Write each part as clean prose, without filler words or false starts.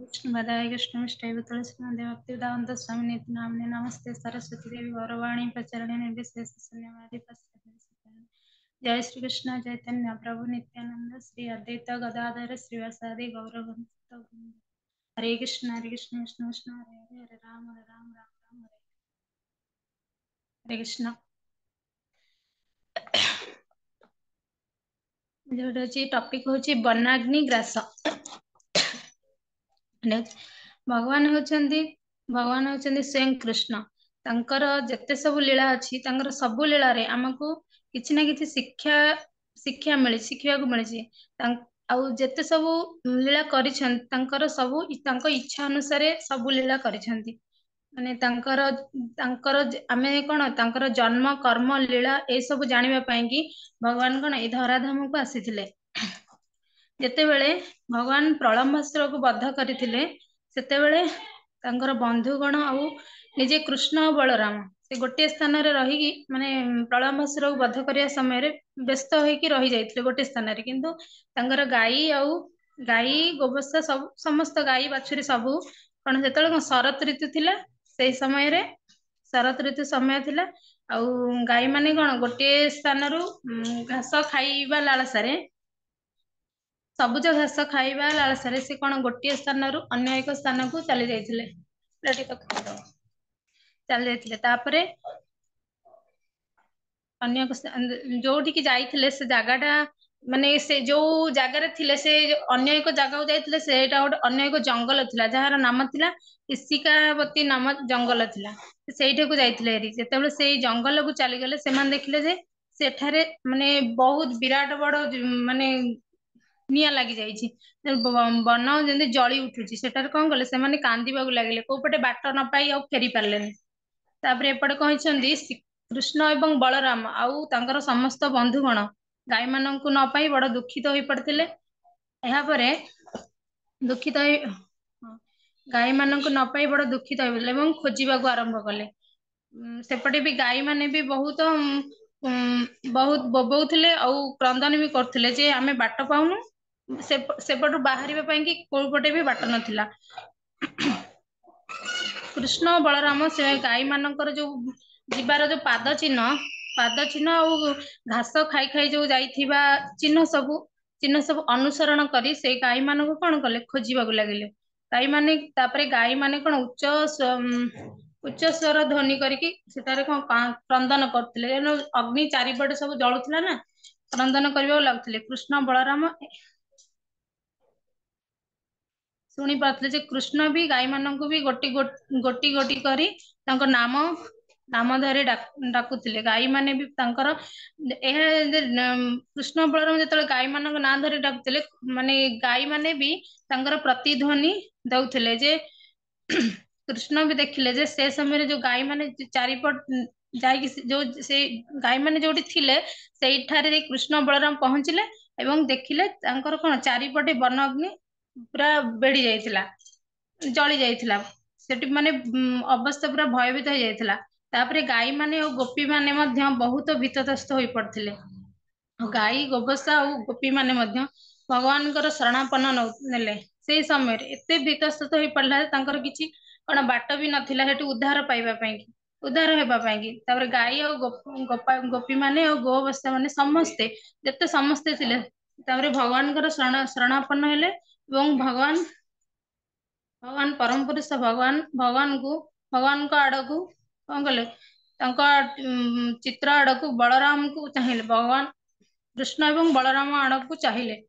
विष्णुपदाय कृष्णमिष्टैव तुलसीमदे भक्तिवेदान्त स्वामी नित्य नामने नमस्ते सरस्वती देवी गौरवाणी प्रचरणे निर्विशेष शून्यवादी जय श्री कृष्ण चैतन्य प्रभु नित्यानंद श्री अद्वैत गदाधर श्रीवासादि गौरभक्त हरे कृष्ण विष्णु विष्णु हरे हरे हरे राम राम हरे हरे कृष्ण जोटा अच्छी टॉपिक होची वनाग्नि ग्रास भगवान होचंदी स्वयं कृष्ण तांकर जते सब लीला अछि तांकर सब लीला रे हमकु किछि ना किछि शिक्षा मिले शिखिया को मिले आउ जते सब लीला करिछन तांकर सब तांको इच्छा अनुसार सब लीला करिछंती माने तांकर आमे कोन तांकर जन्म कर्म लीला ए सब जानिबा पई कि भगवान कोन ए धराधाम को आसीथिले जेतेबेले भगवान प्रलम्बासुर को बद्ध करथिले सेतेबेले तांकर बंधुगण आउ निजे कृष्ण और बलराम से गोटे स्थान रे रही माने प्रलम्बासुर को बद्ध करिया समय रे व्यस्त होइकी रही जाइथिले गोटे स्थान रे किंतु तांकर गाई गोवत्स सब समस्त गाई बाछुरी सब कोन जेतेबेले शरत ऋतु थिला सेई समय रे शरत ऋतु समय थिला आउ गाई माने कोन गोटे स्थान रु घास खाइबा लालसारे सबुज घास खाइबा लालसारे से कोन गोटे स्थान रु अन्य एक स्थान को चली जाइथिले चली जाइथिले तापरे अन्य जोठी की जाइथिले से जगाटा माने से जो जगार थिले से अन्य एक जगह को जाइथिले सेटा गोटे अन्य एक जंगल थिला जहार नाम थिला इसिकावती नाम जंगल थिला सेठे को जाइथिले री जेतेबेले से जंगल को चली गले से मान देखिले जे सेठारे माने बहुत विराट बड़ माने निया लागि जाइछि बन जेंति जळी उठुछि सेटारे कोन गले से माने कांदीबा को लागिले को पटे बाट न पाई आ फेरी पारलेनी तापरे एपटे कहिसंदी कृष्ण एवं बलराम आउ तांकर समस्त बंधुगण गाय माननकु न पाई बड़ दुखित होई पड़थिले एहा परे दुखित होई गाय माननकु न पाई बड़ दुखित होइले एवं खोजिबा को आरंभ कले सेपटे भी गाय माने भी बहुत बहुत बोबौथिले आउ क्रंदन भी करथिले जे आमे बाट पाउनु सेपटु बाहरिबा पई कि कोन पटे भी बाट नथिला कृष्ण बलराम से गाय मानकर जो जीवार जो पाद चिन्ह और घास खाई खाई जो जाइथिबा चिन्ह सब अनुसरण करी से गाय मान को कौन कले खोजिबा को लगिले गाय माने तापरे गाय माने कौन उच्च स्वर ध्वनि करके सेटारे कौन क्रंदन करथिले अग्नि चारिपटे सब जळुथिला ना क्रंदन करबा लागथिले कृष्ण बलराम शुणी पार्थले जे कृष्ण भी गाय माननकु भी गोटी गोटी करी तांको नाम धरि डाकुथिले गाय माने भी तांकर कृष्ण बलराम जतले गाय मानक ना धरि डाकुथिले माने गाय माने भी तांकर प्रतिध्वनि दउथिले जे कृष्ण भी देखिले जे से समय जो गाय माने चारिपट जाई जो से गाय माने जोटी थिले सेठारे कृष्ण बलराम पहुंचिले एवं देखिले तांकर कोन चारिपटे वन अग्नि पूरा बेड़ी जाइथिला जली जाइथिला सेठी माने अवस्था पूरा भयभीत हो जाइथिला तापरे गाय माने और गोपी माने मध्य बहुत भीतत्रस्त होई पड़थिले गाई गोबसा और गोपी माने मध्य भगवानकर शरणापन्न नेले से समय एते भीतत्रस्त होई पड़ला तांकर किछि कोन बाट भी नथिला हेतु उद्धार पाइबा पई उद्धार हेबा पई कि तापर गाई और गोपी माने और गोवत्स माने समस्ते जते समस्ते थिले तापर भगवानकर शरणापन्न हेले एवं भगवान परम पुरुष भगवान को आड़कू कौन कले चित्र आड़कू बलराम को चाहिए भगवान कृष्ण एवं बलराम आड़कू चाहिए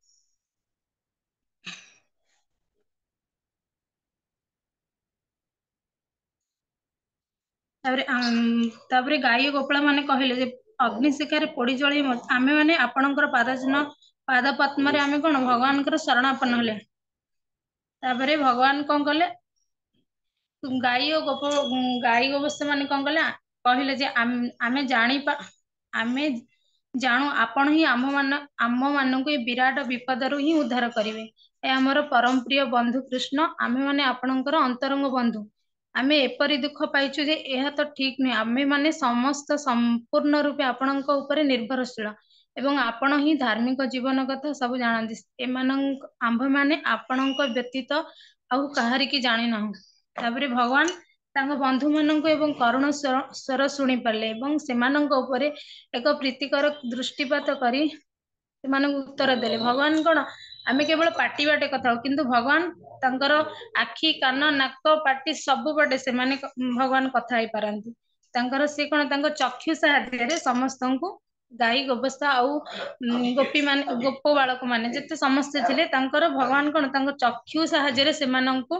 तापरे गाई गोपाल माने कहले जे अग्निशिखारे पोड़ी जळी आमे माने आपणकर पाद पद्म रे आमे कोन भगवानकर शरणापन्न हेले तापरे भगवान कौन कले गाई गोवत्स माने कौन कले कहले जे आमे जानू आपण ही आम मानक विराट विपदरु ही उद्धार करिवे ए हमर परम प्रिय बंधु कृष्ण आमे माने आपणकर अंतरंग बंधु आमे एपरि दुख पाइछु जे एहा तो ठीक नहीं आमे माने समस्त संपूर्ण रूपे आपणक ऊपर निर्भरशील ଏବଂ ଆପଣ ହିଁ ଧାର୍ମିକ ଜୀବନ କଥା ସବୁ ଜାଣନ୍ତି। ଏମାନଙ୍କ ଆମ୍ଭେମାନେ ଆପଣଙ୍କ ବ୍ୟତୀତ ଆଉ କାହାରିକି ଜାଣିନାହୁଁ। ତାପରେ ଭଗବାନ ତାଙ୍କ ବନ୍ଧୁ ମାନଙ୍କୁ ଏବଂ କରୁଣ ସ୍ୱର ଶୁଣି ପାରିଲେ ଏବଂ ସେମାନଙ୍କ ଉପରେ ଏକ ପ୍ରୀତିକର ଦୃଷ୍ଟିପାତ କରି ସେମାନଙ୍କୁ ଉତ୍ତର ଦେଲେ। ଭଗବାନ କଣ, ଆମେ କେବଳ ପାଟି ବାଟେ କଥା ହଉ, କିନ୍ତୁ ଭଗବାନ ତାଙ୍କର ଆଖି, କାନ, ନାକ, ପାଟି ସବୁପଟେ ସେମାନେ ଭଗବାନ କଥା ହେଇପାରନ୍ତି। ତାଙ୍କର ସେ କଣ, ତାଙ୍କ ଚକ୍ଷୁ ସାହାଯ୍ୟରେ ସମସ୍ତଙ୍କୁ ଗାଈ ଗୋବସ୍ତା ଆଉ ଗୋପୀ ମାନେ, ଗୋପ ବାଳକ ମାନେ ଯେତେ ସମସ୍ତେ ଥିଲେ, ତାଙ୍କର ଭଗବାନ କଣ ତାଙ୍କ ଚକ୍ଷୁ ସାହାଯ୍ୟରେ ସେମାନଙ୍କୁ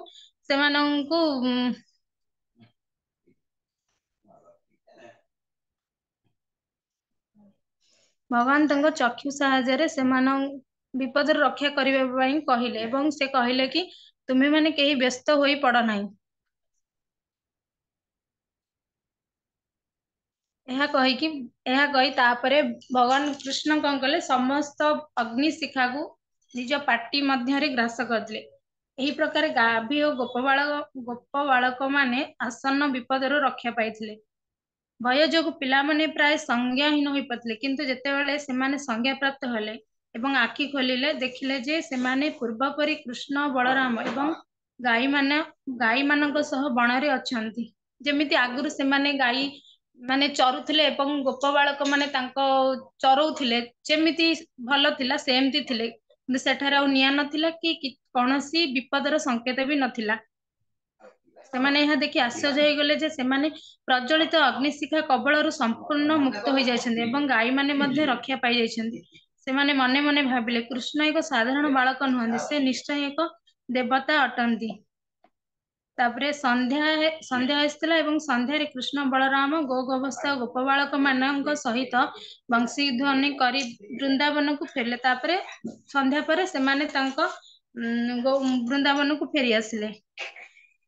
ଭଗବାନ ତାଙ୍କ ଚକ୍ଷୁ ସାହାଯ୍ୟରେ ସେମାନଙ୍କୁ ବିପଦରୁ ରକ୍ଷା କରିବା ପାଇଁ କହିଲେ ଏବଂ ସେ କହିଲେ କି ତୁମେମାନେ କେହି ବ୍ୟସ୍ତ ହୋଇ ପଡ ନାହିଁ। ଏହା କହି ତାପରେ ଭଗବାନ କୃଷ୍ଣ କଣ କଲେ, ସମସ୍ତ ଅଗ୍ନି ଶିଖାକୁ ନିଜ ପାଟି ମଧ୍ୟରେ ଗ୍ରାସ କରିଥିଲେ। ଏହି ପ୍ରକାର ଗାଭୀ ଓ ଗୋପ ବାଳକ ମାନେ ଆସନ୍ନ ବିପଦରୁ ରକ୍ଷା ପାଇଥିଲେ। ଭୟ ଯୋଗୁ ପିଲାମାନେ ପ୍ରାୟ ସଂଜ୍ଞାହୀନ ହୋଇପଡ଼ିଥିଲେ, କିନ୍ତୁ ଯେତେବେଳେ ସେମାନେ ସଂଜ୍ଞା ପ୍ରାପ୍ତ ହେଲେ ଏବଂ ଆଖି ଖୋଲିଲେ, ଦେଖିଲେ ଯେ ସେମାନେ ପୂର୍ବ ପରି କୃଷ୍ଣ, ବଳରାମ ଏବଂ ଗାଈମାନଙ୍କ ସହ ବଣରେ ଅଛନ୍ତି। ଯେମିତି ଆଗରୁ ସେମାନେ ଗାଈ ମାନେ ଚରୁଥିଲେ ଏବଂ ଗୋପ ବାଳକ ମାନେ ତାଙ୍କ ଚରଉଥିଲେ, ଯେମିତି ଭଲ ଥିଲା ସେମିତି ଥିଲେ, କିନ୍ତୁ ସେଠାରେ ଆଉ ନିଆଁ ନଥିଲା କି କୌଣସି ବିପଦର ସଂକେତ ବି ନଥିଲା। ସେମାନେ ଏହା ଦେଖି ଆଶ୍ଚର୍ଯ୍ୟ ହେଇଗଲେ ଯେ ସେମାନେ ପ୍ରଜ୍ୱଳିତ ଅଗ୍ନିଶିଖା କବଳରୁ ସମ୍ପୂର୍ଣ୍ଣ ମୁକ୍ତ ହୋଇଯାଇଛନ୍ତି ଏବଂ ଗାଈମାନେ ମଧ୍ୟ ରକ୍ଷା ପାଇଯାଇଛନ୍ତି। ସେମାନେ ମନେ ମନେ ଭାବିଲେ, କୃଷ୍ଣ ଏକ ସାଧାରଣ ବାଳକ ନୁହନ୍ତି, ସେ ନିଶ୍ଚୟ ଏକ ଦେବତା ଅଟନ୍ତି। ତାପରେ ସନ୍ଧ୍ୟା ଆସିଥିଲା ଏବଂ ସନ୍ଧ୍ୟାରେ କୃଷ୍ଣ, ବଳରାମ ଗୋବତ୍ସ ଗୋପ ବାଳକ ମାନଙ୍କ ସହିତ ବଂଶୀ ଧ୍ୱନି କରି ବୃନ୍ଦାବନକୁ ଫେରିଲେ। ତାପରେ ସନ୍ଧ୍ୟା ପରେ ସେମାନେ ତାଙ୍କ ବୃନ୍ଦାବନକୁ ଫେରି ଆସିଲେ।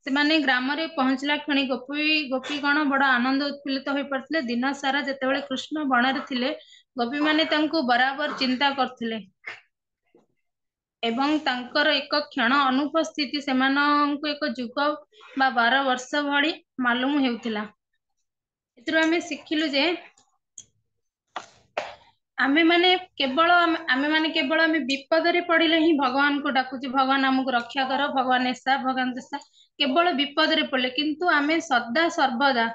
ସେମାନେ ଗ୍ରାମରେ ପହଞ୍ଚିଲା କ୍ଷଣି ଗୋପୀଗଣ ବଡ ଆନନ୍ଦ ଉତ୍ଫୁଲ୍ଲିତ ହୋଇପଡିଥିଲେ। ଦିନ ସାରା ଯେତେବେଳେ କୃଷ୍ଣ ବଣରେ ଥିଲେ, ଗୋପୀମାନେ ତାଙ୍କୁ ବରାବର ଚିନ୍ତା କରୁଥିଲେ ଏବଂ ତାଙ୍କର ଏକ କ୍ଷଣ ଅନୁପସ୍ଥିତି ସେମାନଙ୍କୁ ଏକ ଯୁଗ ବା 12 ବର୍ଷ ଭଳି ମାଲୁମ ହେଉଥିଲା। ଏଥିରୁ ଆମେ ଶିଖିଲୁ ଯେ ଆମେ ବିପଦରେ ପଡିଲେ ହିଁ ଭଗବାନଙ୍କୁ ଡାକୁଛୁ, ଭଗବାନ ଆମକୁ ରକ୍ଷା କର, ଭଗବାନ ଏସା ଭଗବାନ ତେସା, କେବଳ ବିପଦରେ ପଡିଲେ। କିନ୍ତୁ ଆମେ ସଦା ସର୍ବଦା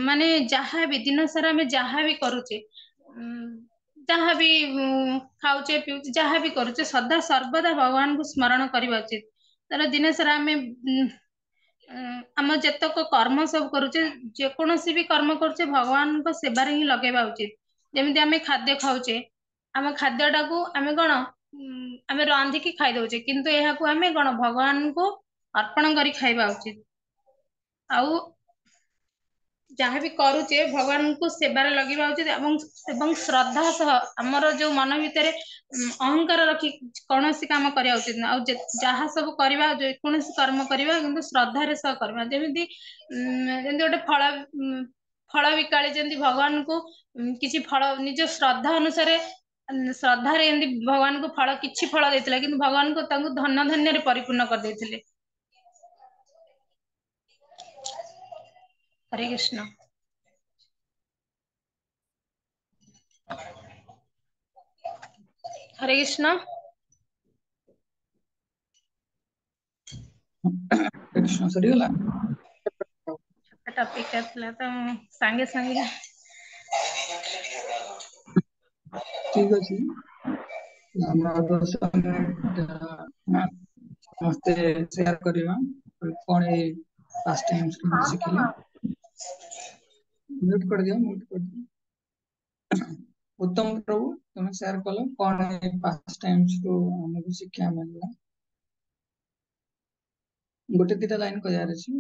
ମାନେ ଯାହାବି ଦିନ ସାରା ଆମେ ଯାହାବି କରୁଛେ, ଯାହାବି ଖାଉଛେ ପିଉଛେ, ଯାହାବି କରୁଛେ, ସଦା ସର୍ବଦା ଭଗବାନଙ୍କୁ ସ୍ମରଣ କରିବା ଉଚିତ। ତାର ଦିନ ସାରା ଆମେ ଆମ ଯେତେକ କର୍ମ ସବୁ କରୁଛେ, ଯେକୌଣସି ବି କର୍ମ କରୁଛେ, ଭଗବାନଙ୍କ ସେବାରେ ହିଁ ଲଗେଇବା ଉଚିତ। ଯେମିତି ଆମେ ଖାଦ୍ୟ ଖାଉଛେ, ଆମ ଖାଦ୍ୟ ଟାକୁ ଆମେ କଣ ଆମେ ରାନ୍ଧିକି ଖାଇଦଉଛେ, କିନ୍ତୁ ଏହାକୁ ଆମେ କଣ ଭଗବାନଙ୍କୁ ଅର୍ପଣ କରି ଖାଇବା ଉଚିତ। ଆଉ ଯାହାବି କରୁଛେ, ଭଗବାନଙ୍କୁ ସେବାରେ ଲଗେଇବା ଉଚିତ ଏବଂ ଶ୍ରଦ୍ଧା ସହ ଆମର ଯୋଉ ମନ ଭିତରେ ଅହଙ୍କାର ରଖି କୌଣସି କାମ କରିବା ଉଚିତ ନୁହେଁ। ଆଉ ଯାହା ସବୁ କରିବା, ଯେକୌଣସି କର୍ମ କରିବା, କିନ୍ତୁ ଶ୍ରଦ୍ଧାରେ ସହ କରିବା। ଯେମିତି ଗୋଟେ ଫଳ ବିକାଳି ଯେମିତି ଭଗବାନଙ୍କୁ କିଛି ଫଳ ନିଜ ଶ୍ରଦ୍ଧା ଅନୁସାରେ ଶ୍ରଦ୍ଧାରେ ଏମିତି ଭଗବାନଙ୍କୁ କିଛି ଫଳ ଦେଇଥିଲା, କିନ୍ତୁ ଭଗବାନଙ୍କୁ ତାଙ୍କୁ ଧନ୍ୟ ଧନ୍ୟରେ ପରିପୂର୍ଣ୍ଣ କରିଦେଇଥିଲେ। ହରେ କୃଷ୍ଣ। ହରେ କୃଷ୍ଣ। କୃଷ୍ଣ ସରିଗଲା। ଟପିକ ଥିଲା ତ ସାଙ୍ଗେ ସାଙ୍ଗେ ଠିକ ଅଛି, ଆମର ସମସ୍ତେ ସେୟାର କରିବା କଣ ଏଇ ପାଷ୍ଟ ଟାଇମ୍ସ ଶିଖିଲେ। ମ୍ୟୁଟ କରିଦିଅ। ଉତ୍ତମ ପ୍ରଭୁ, ତମେ ସେୟାର କଲ କଣ ଏଇ ପାଷ୍ଟ ଟାଇମ୍ସ ରୁ ଆମକୁ ଶିକ୍ଷା ମିଳିଲା। ଗୋଟେ ଦିଟା ଲାଇନ କହିବାର ଅଛି।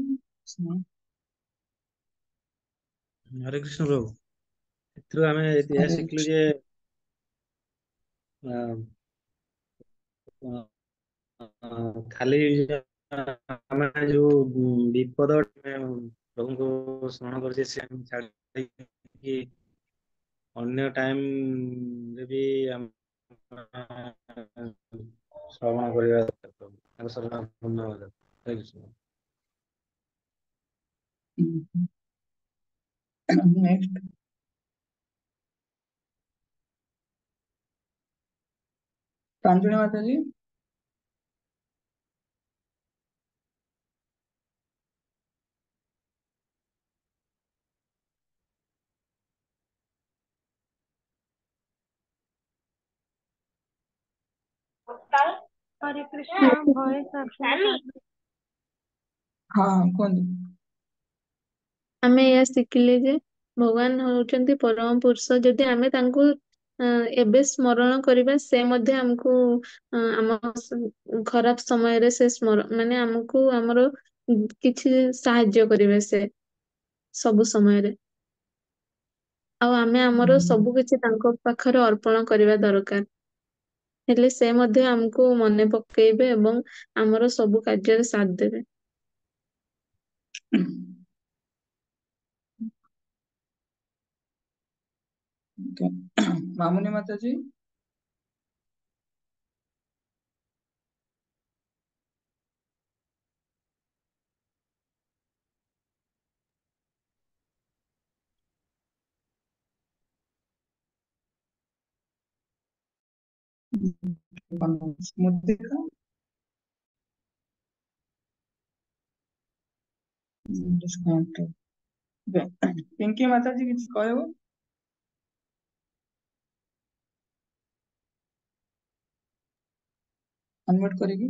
ହରେ କୃଷ୍ଣ ପ୍ରଭୁ, ଏଥିରୁ ଆମେ ଏହା ହରେ ଶିଖିଲୁ ଯେ ଖାଲି ଆମେ ଯୋଉ ବିପଦ ପ୍ରଭୁଙ୍କୁ ସ୍ମରଣ କରୁଛେ, ସେ ଛାଡିକି ଅନ୍ୟ ଟାଇମ ରେ ବି ଶ୍ରବଣ କରିବା ଦରକାର, ତାଙ୍କ ଶରଣ ପୂର୍ଣ୍ଣ ହେବା ଦରକାର। ନେକ୍ସଟ प्रांजलि माता जी। हरे कृष्ण भॉइस हाँ कुहतु। ଆମେ ଏହା ଶିଖିଲେ ଯେ ଭଗବାନ ହଉଛନ୍ତି ପରମ ପୁରୁଷ। ଯଦି ଆମେ ତାଙ୍କୁ ଏବେ ସ୍ମରଣ କରିବା, ସେ ମଧ୍ୟ ଆମକୁ ଆମ ଖରାପ ସମୟରେ ସେ ମାନେ ଆମକୁ ଆମର କିଛି ସାହାଯ୍ୟ କରିବେ ସେ ସବୁ ସମୟରେ। ଆଉ ଆମେ ଆମର ସବୁ କିଛି ତାଙ୍କ ପାଖରେ ଅର୍ପଣ କରିବା ଦରକାର। ହେଲେ ସେ ମଧ୍ୟ ଆମକୁ ମନେ ପକେଇବେ ଏବଂ ଆମର ସବୁ କାର୍ଯ୍ୟରେ ସାଥ ଦେବେ। Okay. मामुनी माता जी। मुद्रिका। पिंकी माता जी किसी कहबो। अनम्यूट करेगी।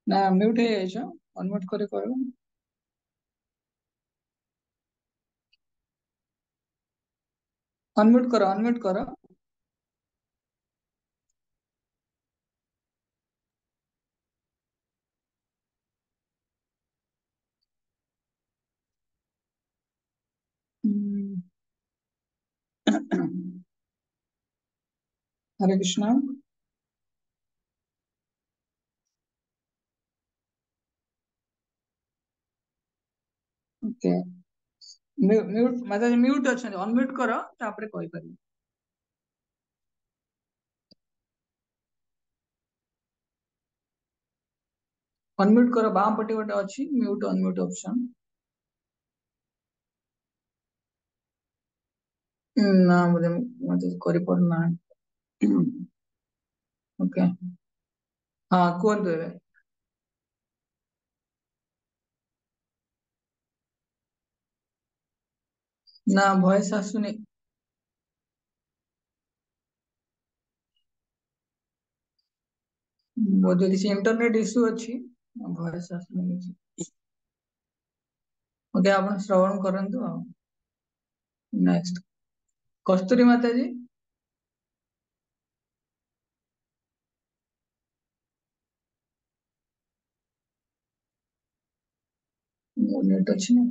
ना म्यूट है जाइछो, अनम्यूट करे कहबो। अनम्यूट करो, अनम्यूट करो। हरे कृष्णा। ओके म्यूट माता जी म्यूट अच्छा अनम्यूट करो तापरे कहि परिबे। अनम्यूट करो बाम पटे गोटे अछि म्यूट अनम्यूट ऑप्शन। ना मुझे मुझे करि पड़ना। ओके हाँ कौन देवे। ना वॉइस आसुनी। बोधे किसी इंटरनेट इश्यू अछि वॉइस आसुनी किछि। ओके आपण श्रवण करंतु। नेक्स्ट कस्तूरी माता जी। नेट अछि ना।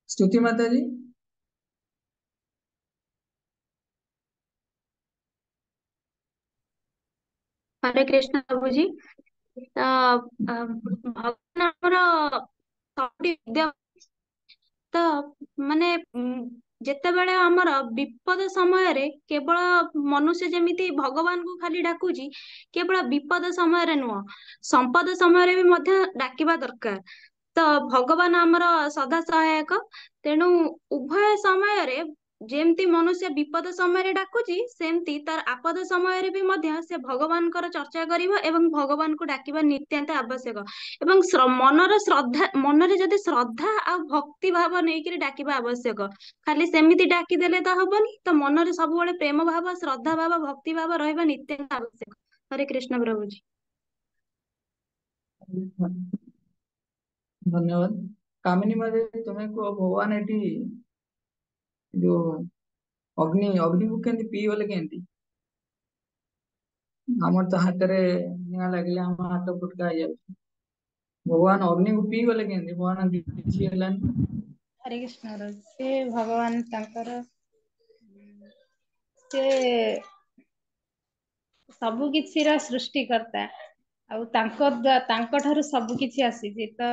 स्तुति माता जी। हरे कृष्ण प्रभु जी। भगवान ଆମର ସବୁଠି ବିଦ୍ୟା ତ ମାନେ ଯେତେବେଳେ ଆମର ବିପଦ ସମୟରେ କେବଳ ମନୁଷ୍ୟ ଯେମିତି ଭଗବାନଙ୍କୁ ଖାଲି ଡାକୁଛି, କେବଳ ବିପଦ ସମୟରେ ନୁହଁ, ସମ୍ପଦ ସମୟରେ ବି ମଧ୍ୟ ଡାକିବା ଦରକାର। ତ ଭଗବାନ ଆମର ସଦା ସହାୟକ। ତେଣୁ ଉଭୟ ସମୟରେ ଯେମିତି ମନୁଷ୍ୟ ବିପଦ ସମୟରେ ଡାକୁଛି, ସେମିତି ତାର ଆପଦ ସମୟରେ ବି ମଧ୍ୟ ସେ ଭଗବାନଙ୍କର ଚର୍ଚ୍ଚା କରିବ ଏବଂ ଭଗବାନଙ୍କୁ ଡାକିବା ନିତ୍ୟାନ୍ତ ଆବଶ୍ୟକ। ଏବଂ ମନରେ ଯଦି ଶ୍ରଦ୍ଧା ଆଉ ଭକ୍ତି ଭାବ ନେଇକିରି ଡାକିବା ଆବଶ୍ୟକ। ଖାଲି ସେମିତି ଡାକିଦେଲେ ତ ହବନି, ତ ମନରେ ସବୁବେଳେ ପ୍ରେମ ଭାବ, ଶ୍ରଦ୍ଧା ଭାବ, ଭକ୍ତି ଭାବ ରହିବା ନିତ୍ୟାନ୍ତ ଆବଶ୍ୟକ। ହରେ କୃଷ୍ଣ ପ୍ରଭୁଜୀ। धन्यवाद। कामिनी माता जी तुम्हें को भगवान एटी जो अग्नि अग्नि को केंती पी गले केंती। हमर तो हाथ रे निया लागले हम हाथ फुटका जाय। भगवान अग्नि को पी गले केंती भगवान किछि हलानी। हरे कृष्ण से भगवान तांकर से ସବୁ କିଛିର ସୃଷ୍ଟି କର୍ତ୍ତା ଆଉ ତାଙ୍କ ଠାରୁ ସବୁ କିଛି ଆସିଛି। ତ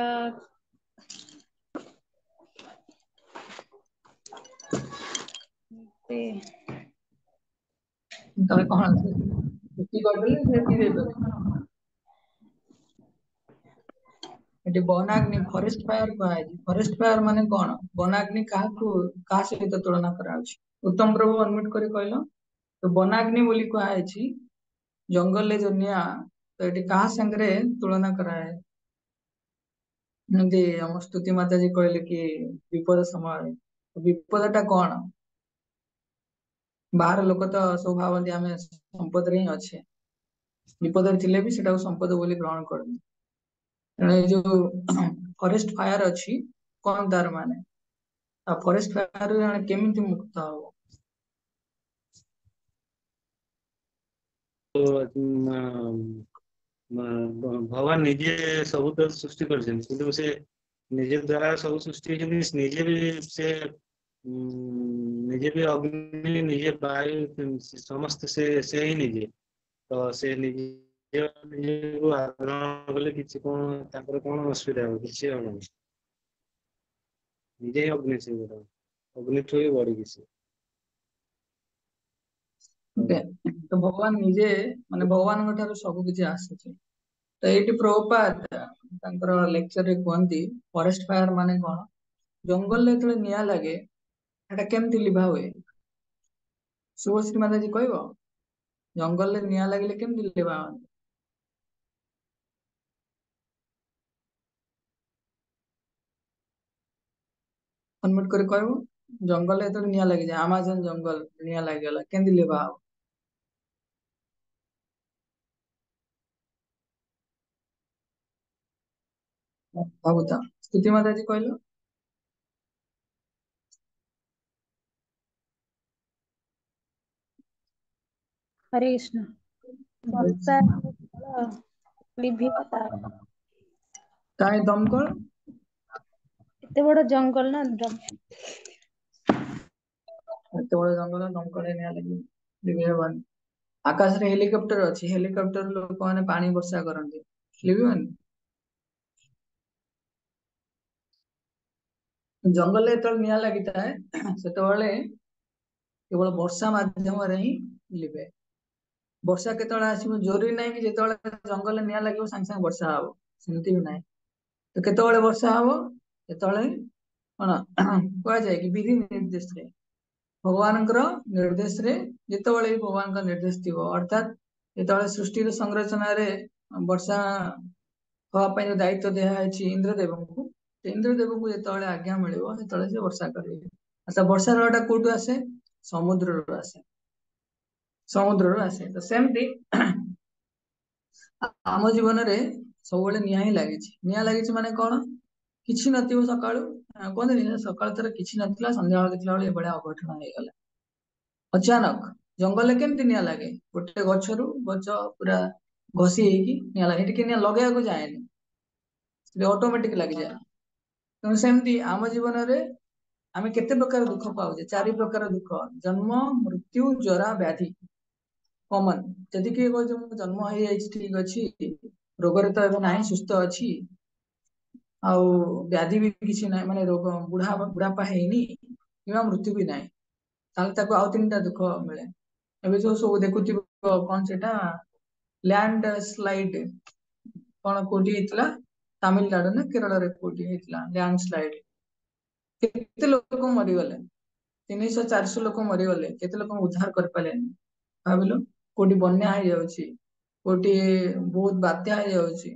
तले कौन से छुट्टी कर देले से पी देले। ଏଠି ବନାଗ୍ନି ଫରେଷ୍ଟ ଫାୟାର କୁହାଯାଇଛି। ଫରେଷ୍ଟ ଫାୟାର ମାନେ କଣ? ବନାଗ୍ନି କାହା ସହିତ ତୁଳନା କରାଯାଉଛି? ଉତ୍ତମ ପ୍ରଭୁ ଅନମ୍ୟୁଟ କରି କହିଲ। ତ ବନାଗ୍ନି ବୋଲି କୁହାଯାଇଛି ଜଙ୍ଗଲରେ ଯୋଉ ନିଆଁ, ତ ଏଠି କାହା ସାଙ୍ଗରେ ତୁଳନା କରାଯାଏ? ଯେମିତି ଆମ ସ୍ତୁତି ମାତାଜୀ କହିଲେ କି ବିପଦ ସମୟରେ, ବିପଦ ଟା କଣ? ବାହାର ଲୋକ ତ ସବୁ ଭାବନ୍ତି ଆମେ ସମ୍ପଦରେ ହିଁ ଅଛେ, ବିପଦରେ ଥିଲେ ବି ସେଟାକୁ ସମ୍ପଦ ବୋଲି ଗ୍ରହଣ କରନ୍ତି। ତେଣୁ ଏଇ ଯୋଉ ଫରେଷ୍ଟ ଫାୟାର ଅଛି, କଣ ତାର ମାନେ? ଆଉ ଫରେଷ୍ଟ ଫାୟାର ଜଣେ କେମିତି ମୁକ୍ତ ହବ? ତ ଭଗବାନ ନିଜେ ସବୁ ତ ସୃଷ୍ଟି କରିଛନ୍ତି, କିନ୍ତୁ ସେ ନିଜେ ଦ୍ଵାରା ସବୁ ସୃଷ୍ଟି ହେଇଛନ୍ତି, ନିଜେ ବି ସେ ନିଜେ ବି ଅଗ୍ନି, ନିଜେ ବାୟୁ, ସମସ୍ତେ ସେ ହିଁ ନିଜେ। ତ ସେ ନିଜକୁ ଆଗ୍ରହଣ କଲେ କିଛି କଣ ତାଙ୍କର କଣ ଅସୁବିଧା ହବ? କିଛି ହବନି। ନିଜେ ହିଁ ଅଗ୍ନି, ସେ ଗୋଟେ ଅଗ୍ନିଠୁ ହିଁ ବଢିକି ସେ। ତ ଭଗବାନ ନିଜେ, ମାନେ ଭଗବାନଙ୍କ ଠାରୁ ସବୁ କିଛି ଆସୁଛି। ତ ଏଇଠି ପ୍ରଭୁପାଦ ତାଙ୍କର ଲେକ୍ଚରରେ କୁହନ୍ତି ଫରେଷ୍ଟ ଫାୟାର ମାନେ କଣ? ଜଙ୍ଗଲରେ ଯେତେବେଳେ ନିଆଁ ଲାଗେ ସେଟା କେମିତି ଲିଭା ହୁଏ? ଶୁଭଶ୍ରୀ ମାତାଜୀ କହିବ, ଜଙ୍ଗଲରେ ନିଆଁ ଲାଗିଲେ କେମିତି ଲିଭା ହୁଏ? ଅନମ୍ୟୁଟ କରି କହିବ। ଜଙ୍ଗଲରେ ଯେତେବେଳେ ନିଆଁ ଲାଗିଯାଏ, ଆମାଜନ ଜଙ୍ଗଲ ନିଆଁ ଲାଗିଗଲା, କେମିତି ଲିଭା ହବ? ଭାବୁଥା। ସ୍ତୁତି ମାତାଜୀ କହିଲ। ହରେ କୃଷ୍ଣ। ବର୍ଷା ଲିଭିବ ତା କାହିଁ ଦମକଳ? ଏତେ ବଡ ଜଙ୍ଗଲ ନା, ଏତେ ବଡ ଜଙ୍ଗଲ, ଦମକଳରେ ନିଆଁ ଲିଭେଇ ହବନି। ଆକାଶରେ ହେଲିକପ୍ଟର ଅଛି, ହେଲିକପ୍ଟର ଲୋକମାନେ ପାଣି ବର୍ଷା କରନ୍ତି, ଲିଭିବନି। ଜଙ୍ଗଲରେ ଯେତେବେଳେ ନିଆଁ ଲାଗିଥାଏ ସେତେବେଳେ କେବଳ ବର୍ଷା ମାଧ୍ୟମରେ ହିଁ ଲିଭେ। ବର୍ଷା କେତେବେଳେ ଆସିବ? ଜରୁରୀ ନାହିଁ କି ଯେତେବେଳେ ଜଙ୍ଗଲରେ ନିଆଁ ଲାଗିବ ସାଙ୍ଗେ ସାଙ୍ଗେ ବର୍ଷା ହବ, ସେମିତି ବି ନାହିଁ। ତ କେତେବେଳେ ବର୍ଷା ହବ? ଯେତେବେଳେ କଣ କୁହାଯାଏ କି ବିଧି ନିର୍ଦ୍ଦେଶରେ, ଭଗବାନଙ୍କର ନିର୍ଦ୍ଦେଶରେ, ଯେତେବେଳେ ବି ଭଗବାନଙ୍କ ନିର୍ଦ୍ଦେଶ ଥିବ, ଅର୍ଥାତ ଯେତେବେଳେ ସୃଷ୍ଟିର ସଂରଚନାରେ ବର୍ଷା ହବା ପାଇଁ ଯୋଉ ଦାୟିତ୍ୱ ଦିଆଯାଇଛି ଇନ୍ଦ୍ରଦେବଙ୍କୁ, ଇନ୍ଦ୍ରଦେବଙ୍କୁ ଯେତେବେଳେ ଆଜ୍ଞା ମିଳିବ ସେତେବେଳେ ସେ ବର୍ଷା କରିବେ। ଆଚ୍ଛା, ବର୍ଷା ଜଳଟା କୋଉଠୁ ଆସେ? ସମୁଦ୍ରରୁ ଆସେ, ସମୁଦ୍ରରୁ ଆସେ। ତ ସେମିତି ଆମ ଜୀବନରେ ସବୁବେଳେ ନିଆଁ ହିଁ ଲାଗିଛି। ନିଆଁ ଲାଗିଛି ମାନେ କଣ? କିଛି ନଥିବ ସକାଳୁ, କୁହନ୍ତିନି ସକାଳୁ ଥରେ କିଛି ନଥିଲା, ସନ୍ଧ୍ୟାବେଳେ ଦେଖିଲା ବେଳେ ଏଭଳିଆ ଅଘଟଣ ହେଇଗଲା। ଅଚାନକ ଜଙ୍ଗଲରେ କେମିତି ନିଆଁ ଲାଗେ? ଗୋଟେ ଗଛରୁ ଗଛ ପୁରା ଘଷି ହେଇକି ନିଆଁ ଲାଗେ, ଟିକେ ନିଆଁ ଲଗେଇବାକୁ ଯାଏନି, ଅଟୋମେଟିକ ଲାଗିଯାଏ। ତେଣୁ ସେମିତି ଆମ ଜୀବନରେ ଆମେ କେତେ ପ୍ରକାର ଦୁଃଖ ପାଉଛେ? 4 ପ୍ରକାର ଦୁଃଖ: ଜନ୍ମ, ମୃତ୍ୟୁ, ଜରା, ବ୍ୟାଧି। କମନ। ଯଦି କିଏ କହୁଛି ମୁଁ ଜନ୍ମ ହେଇଯାଇଛି, ଠିକ ଅଛି, ରୋଗରେ ତ ଏବେ ନାହିଁ, ସୁସ୍ଥ ଅଛି, ଆଉ ବ୍ୟାଧି ବି କିଛି ନାହିଁ, ମାନେ ରୋଗ ବୁଢାପା ହେଇନି, କିମ୍ବା ମୃତ୍ୟୁ ବି ନାହିଁ, ତାହେଲେ ତାକୁ ଆଉ 3ଟା ଦୁଃଖ ମିଳେ। ଏବେ ଯୋଉ ସବୁ ଦେଖୁଥିବ, କଣ ସେଟା ଲ୍ୟାଣ୍ଡ ସ୍ଲାଇଡ, କଣ କୋଉଠି ହେଇଥିଲା? ତାମିଲନାଡୁ ନା କେରଳରେ କୋଉଠି ହେଇଥିଲା ଲ୍ୟାଣ୍ଡ ସ୍ଲାଇଡ? କେତେ ଲୋକ ମରିଗଲେ, 300-400 ଲୋକ ମରିଗଲେ, କେତେ ଲୋକ ଉଦ୍ଧାର କରିପାରିଲେନି। ଭାବିଲୁ, କୋଉଠି ବନ୍ୟା ହେଇଯାଉଛି, କୋଉଠି ବହୁତ ବାତ୍ୟା ହେଇଯାଉଛି,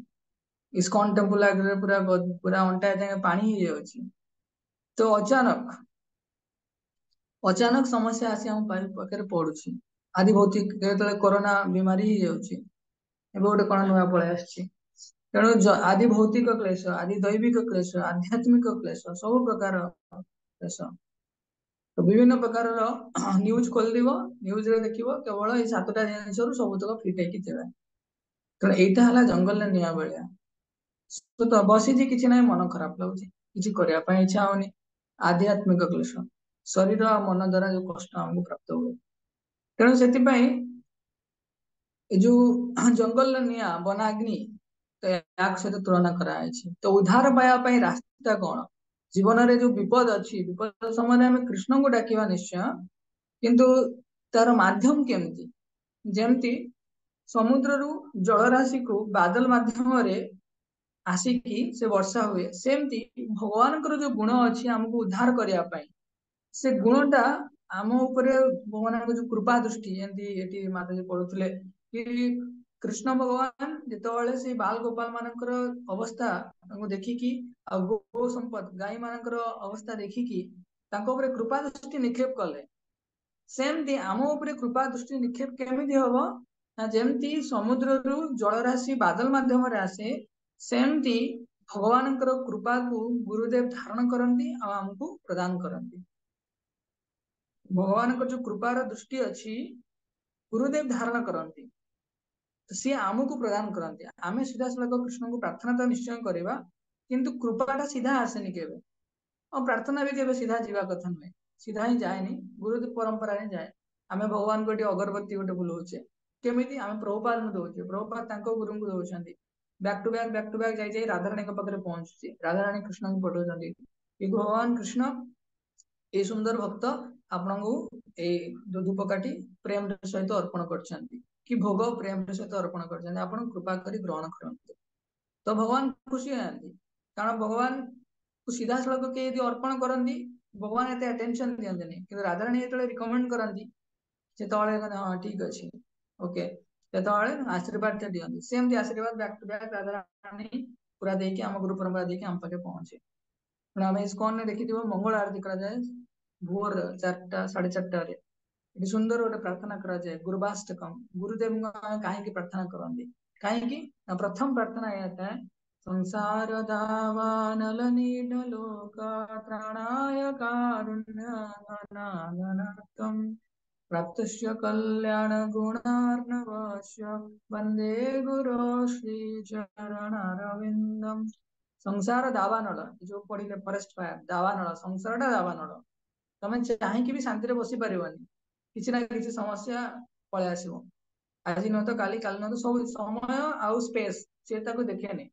ଇସ୍କନ ଟେମ୍ପଲ ଆଗରେ ପୁରା ପୁରା ଅଣ୍ଟାଏ ଯାଏଁ ପାଣି ହେଇଯାଉଛି। ତ ଅଚାନକ ସମସ୍ୟା ଆସି ଆମ ପାଖରେ ପଡୁଛି। ଆଦି ଭୌତିକ, ଯେତେବେଳେ କରୋନା ବିମାରୀ ହେଇଯାଉଛି, ଏବେ ଗୋଟେ କଣ ନୂଆ ପଳେଇ ଆସିଛି। ତେଣୁ ଆଦି ଭୌତିକ କ୍ଲେଶ, ଆଦି ଦୈବିକ କ୍ଲେଶ, ଆଧ୍ୟାତ୍ମିକ କ୍ଲେଶ, ସବୁ ପ୍ରକାର କ୍ଲେଶ। ତ ବିଭିନ୍ନ ପ୍ରକାରର ନ୍ୟୁଜ ଖୋଲିଦିବ, ନ୍ୟୁଜରେ ଦେଖିବ କେବଳ ଏଇ 7ଟା ଜିନିଷରୁ ସବୁତକ ଫିଟ୍ ହେଇକି ଥିବେ। ତେଣୁ ଏଇଟା ହେଲା ଜଙ୍ଗଲରେ ନିଆଁ ଭଳିଆ। ତ ବସିଛି, କିଛି ନାହିଁ, ମନ ଖରାପ ଲାଗୁଛି, କିଛି କରିବା ପାଇଁ ଇଚ୍ଛା ହଉନି, ଆଧ୍ୟାତ୍ମିକ କ୍ଲେଶ, ଶରୀର ଆଉ ମନ ଦ୍ଵାରା ଯୋଉ କଷ୍ଟ ଆମକୁ ପ୍ରାପ୍ତ ହୁଏ। ତେଣୁ ସେଥିପାଇଁ ଏ ଯୋଉ ଜଙ୍ଗଲର ନିଆଁ, ବନାଗ୍ନି, ତ ୟାଙ୍କ ସହିତ ତୁଳନା କରାଯାଇଛି। ତ ଉଦ୍ଧାର ପାଇବା ପାଇଁ ରାସ୍ତା କଣ? ଜୀବନରେ ଯୋଉ ବିପଦ ଅଛି, ବିପଦ ସମୟରେ ଆମେ କୃଷ୍ଣଙ୍କୁ ଡାକିବା ନିଶ୍ଚୟ, କିନ୍ତୁ ତାର ମାଧ୍ୟମ କେମିତି? ଯେମିତି ସମୁଦ୍ରରୁ ଜଳରାଶିକୁ ବାଦଲ ମାଧ୍ୟମରେ आसिकी से वर्षा हुए सेमती भगवान जो गुण अच्छी आमको उद्धार करने से गुणटा आम उपरे भगवान जो कृपा दृष्टि एमती माताजी पढ़ुले कि कृष्ण भगवान जिते से बाल गोपाल मानकर अवस्था देखिकी गो संपद गाई मानकर अवस्था देखिकी कृपा दृष्टि निक्षेप कले सेमती आम उपरे कृपा दृष्टि निक्षेप केमिति हबो ना जेमती समुद्र रु जलराशि बादल माध्यम आसे सेमती भगवान कृपा को गुरुदेव धारण करती आमको प्रदान करती भगवान जो कृपार दृष्टि अच्छी गुरुदेव धारण करती तो सी आमको प्रदान करती आम सीधा सड़क कृष्ण को प्रार्थना तो निश्चय करवा किंतु कृपाटा सीधा आसेनि केवे और प्रार्थना भी केवे सीधा जीवा कथा नुहे सीधा ही जाएनि गुरुदेव परंपरा ही जाए आम भगवान को अगरबत्ती गोटे बुलाऊचे केमी आम प्रभुपाद में दौचे प्रभुपाद गुरु को दौरान बैक टू बैक जाए राधाराणी पाखे पहुंचुची राधाराणी कृष्ण को पठाऊँ भगवान कृष्ण ये सुंदर भक्त आपण को धूप काटी प्रेम सहित अर्पण कर भोग प्रेम सहित अर्पण कर कृपा कर ग्रहण करते तो भगवान खुशी होती कारण भगवान को सीधा सड़क के अर्पण करती भगवान एत अटेंशन दिखते कि राधाराणी जो रिकमेंड करती हाँ ठीक अच्छे ओके जो आशीर्वाद दिखती सेमती आशीर्वाद बैक टू बैक राधाराणी पूरा देखिए आम गुरु परंपरा देखिए आम पाखे पहुंचे आम इस्कॉन ने देखी मंगल आरती कराए भोर 4टा 4:30 सुंदर गोटे प्रार्थना कराए गुरुवाष्टकम गुरुदेव कहीं प्रार्थना करती कहीं प्रथम प्रार्थना यह संसार दावानल नीडलोका त्राणाय कारुण्यनाथम प्राप्तस्य कल्याण गुणार्णवस्य वंदे गुरो श्री चरणारविंदम संसार दावानल जो पढ़े फॉरेस्ट फायर दावानल संसारटा दावानल तुम चाहे भी शांति बसी पारनि किसी ना किसी समस्या पलि आस आज न तो काली काली न तो सब समय आउ स्पेस से देखेनि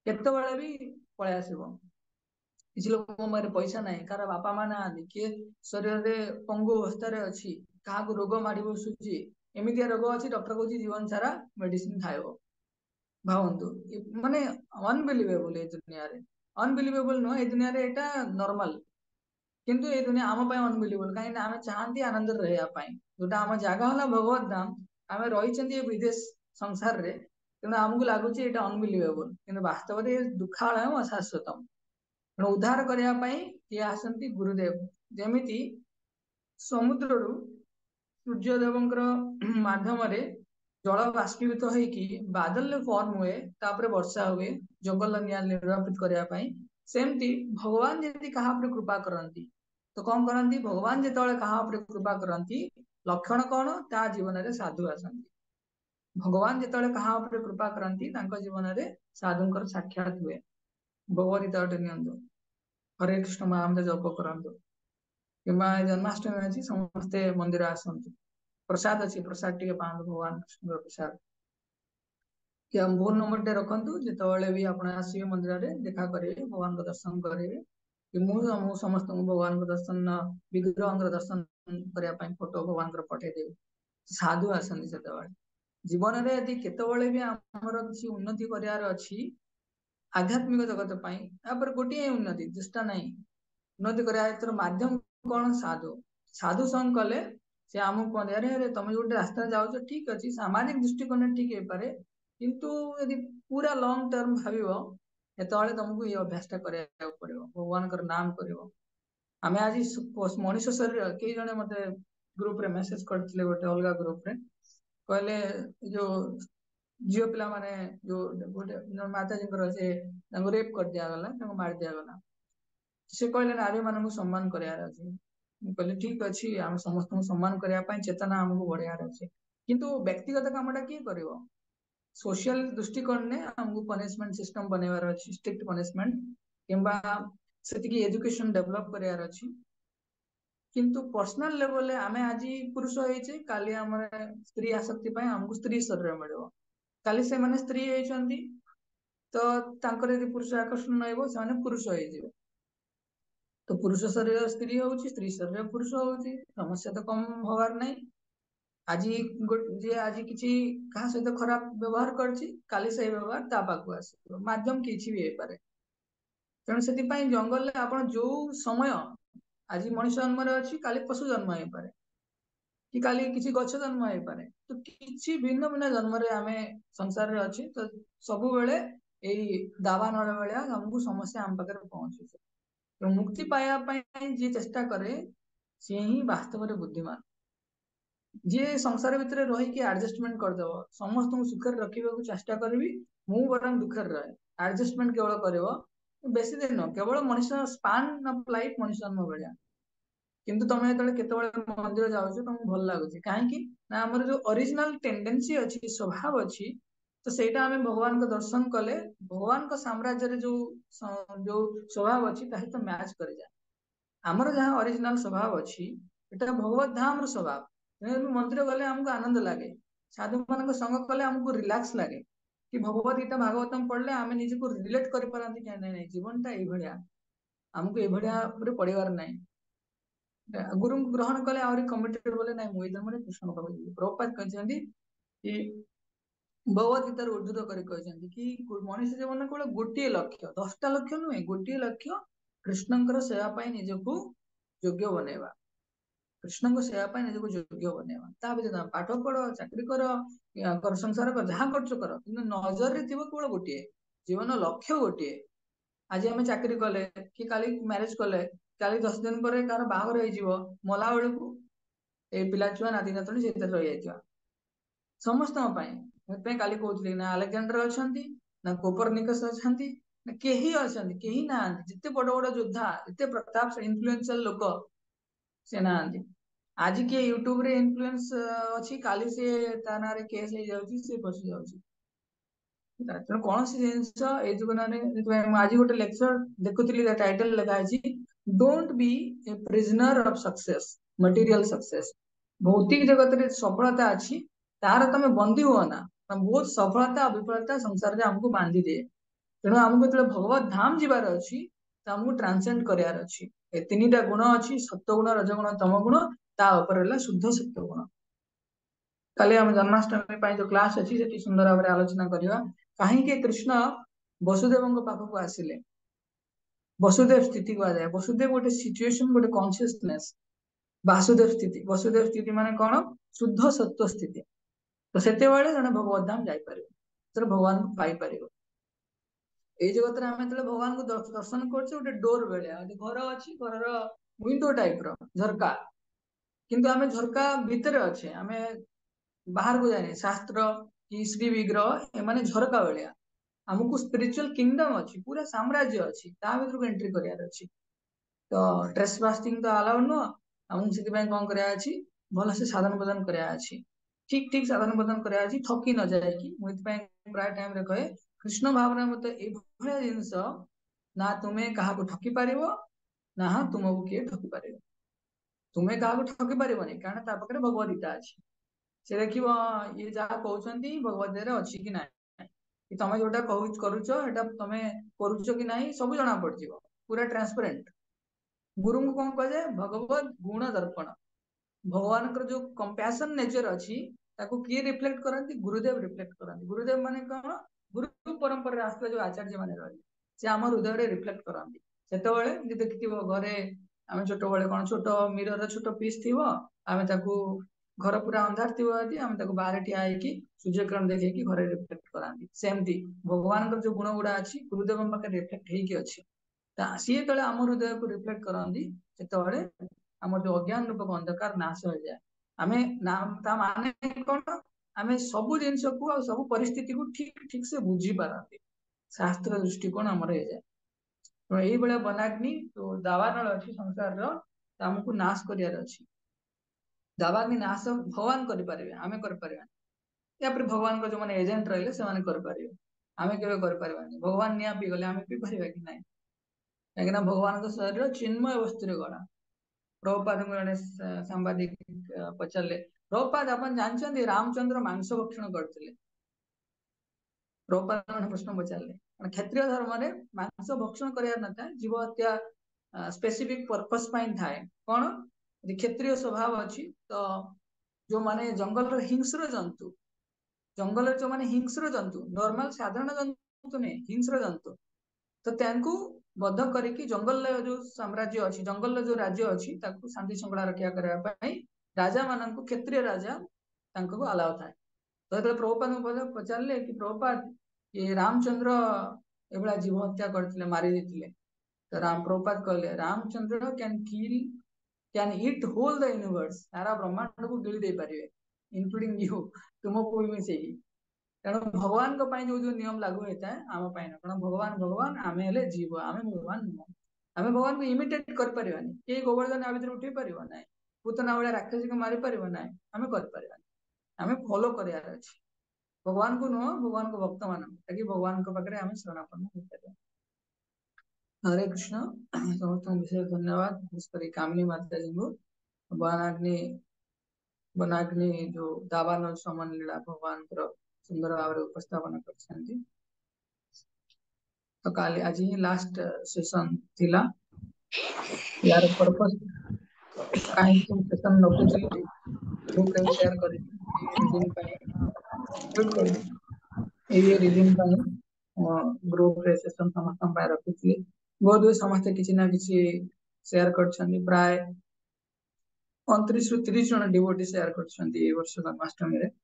केतबेले भी पलि आस किसी लोक पैसा ना कार बापा माँ ना किए शरीर में पंगु अवस्था अच्छी क्या रोग माड़ बसुची एमती रोग अच्छी डॉक्टर कहूँ जीवन सारा मेडिसिन खाइब भावतु माने अनबिलीवेबल ये दुनिया रे अनबिलीवेबल नुह ये दुनिया रे एटा नॉर्मल किंतु ये दुनिया आम अनबिलीवेबल कहीं आम चाहती आनंद रहा जोटा आम जगह है भगवत धाम आम रही विदेश संसार रे तेणु आमको लगुच ये अनबिलीवेबल कि वास्तव में दुखालय अशाश्वतम तेणु उद्धार करने किए आसती गुरुदेव जमीती समुद्र रु सूर्यदेव माध्यम जल बाष्पीभूत होगी बादल फॉर्म हुए तापर वर्षा हुए जंगल निया निर्वापित करने सेमती भगवान यदि कहा कृपा करती तो कौन करती भगवान जो कहा कृपा करती लक्षण कौन ता जीवन में साधु आसती भगवान जो कहा कृपा करती जीवन में साधुंकर साक्षात हुए भगवदगीता गोटे नि हरे कृष्ण महामंत्र जप करतु कि जन्माष्टमी अच्छी समस्ते मंदिर आसतु प्रसाद अच्छी प्रसाद टे पाँच भगवान कृष्ण प्रसाद कि हम फोन नंबर टे रखु जिते भी आप आसवे मंदिर में देखा करेंगे भगवान को दर्शन करेंगे कि मुझे समस्त भगवान को दर्शन विग्रह दर्शन करने फोटो भगवान पठेदेवी साधु आसती से जीवन में यदि केतबे भी आमर किसी उन्नति करार अच्छी आध्यात्मिक जगत पर गोटे उन्नति चेष्टा ना उन्नति कर माध्यम कौन साधु साधु संग कले से आमको कहते अरे अरे तुम जो रास्ता जाओ ठीक अच्छे सामाजिक दृष्टिकोण ठीक है पारे किंतु यदि पूरा लॉन्ग टर्म भाव तुमको ये अभ्यास पड़ो भगवान नाम कर आम आज मनीष शरीर कई जने मत ग्रुप रे मेसेज करते गोटे अलग ग्रुप रे कहले जो झील पिला माने जो गोटे माताजी से रेप कर दिगला मार दिगला से कहले नारी मान सम्मान करार अच्छे कहले ठीक अच्छे आम समस्त सम्मान करने चेतना आमको बढ़ार अच्छे किंतु व्यक्तिगत कामटा किए कर सोशल दृष्टिकोण ने आमको पनिशमेंट सिस्टम बनवार अच्छी स्ट्रिक्ट पनिशमेंट कि एजुकेशन डेवलप करार अच्छी किंतु पर्सनल लेवल आम आज पुरुष होइचे काली आम स्त्री आसक्ति आमको स्त्री शरीर मिल काली से माने स्त्री होइचंती तो यदि पुरुष आकर्षण न पुरुष हो तो पुरुष शरीर स्त्री होची स्त्री शरीर पुरुष होची समस्या तो कम होवार नहीं आज जे आज किसी कहा सहित खराब व्यवहार करछि काली से व्यवहार ता पाखु आसीबो माध्यम किछि भी हेपारे तेणु से जंगल आपण जो समय आज मनुष्य जन्म अच्छी काली पशु जन्म हो पारे कि काली किसी गछ जन्म हो पारे तो किसी भिन्न भिन्न जन्म रे आमे संसार रे अछि तो सब बेले एई दावा नळ बेले हमकु समस्या हम पाकर पहुंचे तो मुक्ति पाया पई जे चेष्टा करे से ही वास्तव रे बुद्धिमान जे संसार भितर रही कि एडजस्टमेंट करदेव समस्त सुख रखा चेष्टा करी मु बरम दुख रहे एडजस्टमेंट केवल कर बेसी दिन केवल मनुष्य स्पान ऑफ लाइफ मनुष्य जन्म भाया किंतु तुम जो मंदिर जाऊँ तुमको भल लगुच कहीं ना आम जो ओरिजिनल टेंडेंसी अच्छी स्वभाव अच्छी तो सेटा आम भगवान को दर्शन कले भगवान को साम्राज्य जो जो स्वभाव अच्छी तो मैच कर जाए आमर जहाँ ओरिजिनल स्वभाव अच्छी एटा भगवत धाम स्वभाव मंदिर गले आमको आनंद लगे साधु मान संग कले आमको रिलैक्स लगे कि भगवत गीता भागवतम पढ़ले आम निजी को रिलेट कर पारती क्या नहीं जीवनटा ये आमको ये पढ़ार ना गुरु ग्रहण कले आहरी कमिटेड बोले ना मुझे जन्म कृष्ण पाखु प्रभुपाद कहते कि भगवत गीतार उद्धृत कर कि मनुष्य जीवन केवल गोटे लक्ष्य 10टा लक्ष्य नुहे गोटे लक्ष्य कृष्णंकर सेवा निजक योग्य बनैवा कृष्ण को सेवा निजक योग्य बनैवा ता तुम पाठ पढ़ चाकरी कर संसार कर जहाँ कर नजर थी केवल गोटे जीवन लक्ष्य गोटे आज आम चाकरी कले कि काली मैरेज कले काली 10 दिन पर कार बाहर हो मला बेलू ए पिला छुआ नाती नातुणी से रही जाइए समस्त काली कहते ना आलेक्जेंडर अच्छा ना कोपरनिकस अच्छा ना कहीं अच्छा कहीं ना जिते बड़ बड़ योद्धा एत प्रताप इन्फ्लुएंशियल लोक से ना आज किए यूट्यूब रे इन्फ्लुएंस अच्छी काली से ता ना केस हो जाउची से फसी जाउची तेणु कौन सी जिनस आज गोटे लेक्चर देखुली टाइटल लिखा don't be A prisoner of success material success भौतिक जगत रे सफलता अच्छी तार तुम बंदी हुआ ना बहुत सफलता विफलता संसार में आमको बांधी दिए तेणु आमको जो भगवत धाम जीवार अच्छी आमको ट्रांसेंड करार अच्छी ए 3टा गुण अच्छी सत्वगुण रजगुण तम गुण ता शुद्ध सत्वगुण काली आम जन्माष्टमी जो क्लास अच्छी से सुंदर भाव आलोचना करवा कहीं कृष्ण वसुदेव पाखक आसिले वसुदेव स्थिति कहुए वसुदेव गोटे सिचुएशन गोटे कॉन्शियसनेस वसुदेव स्थिति माने कौन शुद्ध सत्व स्थिति तो से जड़े भगवत धाम जापर भगवान को पाइपर ये जगत में आम जो भगवान को दर्शन कर डोर बेलिया घर अच्छी घर विंडो टाइप झरका किंतु आम झरका भितर अच्छे आम बाहर को जाने शास्त्र कि श्री विग्रह एम झरका बेलिया आमको स्पिरिचुअल किंगडम अच्छी पूरा साम्राज्य अच्छी भर एंट्री करार अच्छी तो ट्रेस बास्टिंग तो अलाउ नुह आमको से कौन कराया भल से साधन भोजन कराया ठीक ठीक साधन भोजन कराया ठकी न जाए कि मुझे प्राय टाइम रे कहे कृष्ण भावना मत ये जिनस ना तुम्हें क्या ठकी पार ना तुमको किए ठकी पार तुम्हें क्या ठकी पार कारण पाखे भगवत गीता अच्छी से देख ये जहाँ कहते भगवत गीता अच्छी कि ना कि तुम जोटा करुच तुम करुच कि ना सब जना पड़ पूरा ट्रांसपेरेंट गुरु को कौन कह जाए भगवत गुण दर्पण भगवान जो कंपैशन नेचर अच्छी किए रिफ्लेक्ट करती गुरुदेव रिफ्लेक्ट करती गुरुदेव माने कौन गुरु परंपरा आसला जो आचार्य मैंने रही से आम हृदय रिफ्लेक्ट करती से देखी घरे आम छोट बड़े कौन छोट मिरर छोट पीस थी आम घर पूरा अंधार थी आम बाहर ठिया सूर्यकिरण देखी घरे रिफ्लेक्ट कराती सेमती भगवान जो गुण गुड़ा अच्छी गुरुदेव पाखे रिफ्लेक्ट होती सी जो आम हृदय को रिफ्लेक्ट करती से आम जो अज्ञान रूपक अंधकार नाश हो जाए आम माने कौन आम सब जिन सब परिस्थिति को ठीक ठीक से बुझी पारती शास्त्र दृष्टिकोण आमर हो जाए तो यही भाया बनाग्नि तो दावानल अच्छी संसार आमको नाश करार अच्छी दावाग्नि नाश भगवान करें आम कर या फिर भगवान को जो मैंने एजेंट रहे से करें आम के भगवान निया पी गले आम पी पार कि ना कहीं भगवान शरीर चिन्मय वस्तु गढ़ा प्रभुपाद जड़े सांबादिक पचारे प्रभुपाद आप जानते रामचंद्र मांस भक्षण करते प्रभुपाद प्रश्न पचारे क्षत्रिय धर्म में मांस भक्षण करार न था जीव हत्या स्पेसिफिक पर्पस थाए कौन क्षत्रिय स्वभाव अच्छी तो जो माने जंगल हिंस्र जंतु जंगल जो माने हिंस्र जंतु नॉर्मल साधारण जंतु नहीं हिंस्र जंतु तो त्यांकु बद्ध करके जंगल जो साम्राज्य अच्छी जंगल जो राज्य अच्छी ताकू शांति श्रृंखला रक्षा करने राजा मानक क्षत्रिय राजा तांको अलाउ थाए तो ये प्रभुपाद को पचारे कि प्रभुपाद ये रामचंद्र एभला जीव हत्या करते मारी देते तो राम प्रभुपाद कहले Ramchandra can eat whole the universe सारा ब्रह्मांड को गिली दे पारे इंक्लूडिंग यू तुमको भी मिसेगी तेणु भगवान जो जो नियम लागू होता है आम कारण भगवान भगवान आम हेले जीव आम भगवान नुह आम भगवान को इमिटेट कर पारिबानी के गोवर्धन आ भितर उठे पारिबो नाही पूतना वाला राक्षसी को मारी पारिबो नाही आम कर पारिबानी आम फॉलो करार अछि भगवान को नुह भगवान को भक्त मान ताकि भगवान को पाखरे आम शरणापन्न हो पारिबा हरे कृष्ण समस्त विशेष धन्यवाद विशेष कामिनी माता जी को बनाग्नि जो दावानल समन लीला भगवान सुंदर भाव उपस्थापन कर तो काली आज ही लास्ट सेशन थिला यार पर्पस काहे तुम सेशन रखुछली ग्रुप रे शेयर करी रीडिंग पाई ये रीडिंग पाई ग्रुप रे सेशन समस्त पाई रखुछली बहुत समस्त किछि ना किछि शेयर करछनी प्राय 29 रु 30 जन डिवोटी शेयर करछंती ए वर्ष जन्माष्टमी रे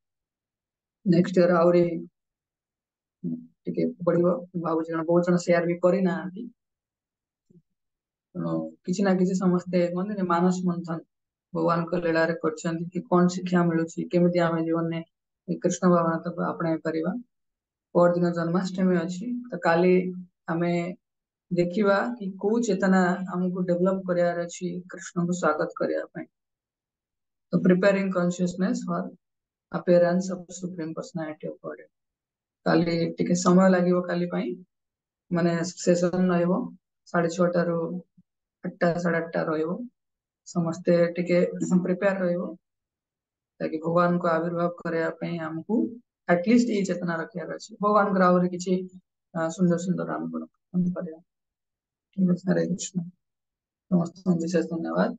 नेक्स्ट ईयर आउरी टिके बढ़िबो भाबु जन बहुत जन शेयर भी करि ना किछि ना किछि समस्ते माने मानस मंथन भगवान को लीला रे करछंती कि कोन शिक्षा मिलुछि केमिति आमे जीवन ने कृष्ण भावना तक अपनाई परिबा और दिन जन्माष्टमी अछि तो काली हमें देखिबा कि को चेतना हमको डेवलप करियार अछि कृष्ण को स्वागत करिया पय तो preparing consciousness for appearance of supreme personality of God काली टिके समय लागिवो काली पई माने सेशन रहइबो 6:30 रु 8 8:30 रहइबो समस्ते टिके प्रिपेयर रहइबो ताकि भगवान को आविर्भाव करया पई हमको एटलीस्ट ये चेतना रखिया अछि भगवान ग्राउर किछि सुंदर सुंदर नाम गुण हम करया ठीक है हरे कृष्ण समस्त विशेष धन्यवाद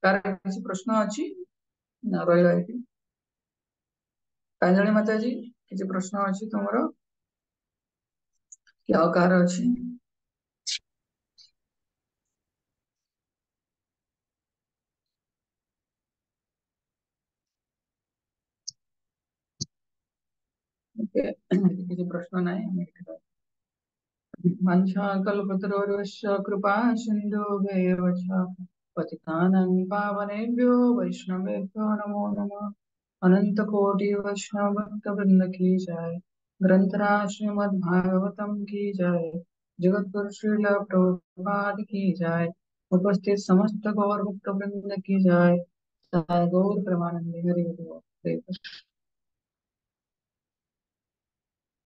कार किछि प्रश्न अछि ना रहइला कि कांजलि माता जी किछि प्रश्न अछि तमरो क्या कार अछि ओके किछि प्रश्न नाही मंशाकल्पतरोर्वश्य कृपा सिन्धुभ्येव च पतितानां पावनेभ्यो वैष्णवेभ्यो नमो नमः अनंत कोटि वैष्णव भक्त वृंद की जय ग्रंथराज श्रीमद् भागवतम की जय जगतगुरु श्रील प्रभुपाद की जय उपस्थित समस्त गौर भक्त वृंद की जय गौर प्रेमानंद हरि हरि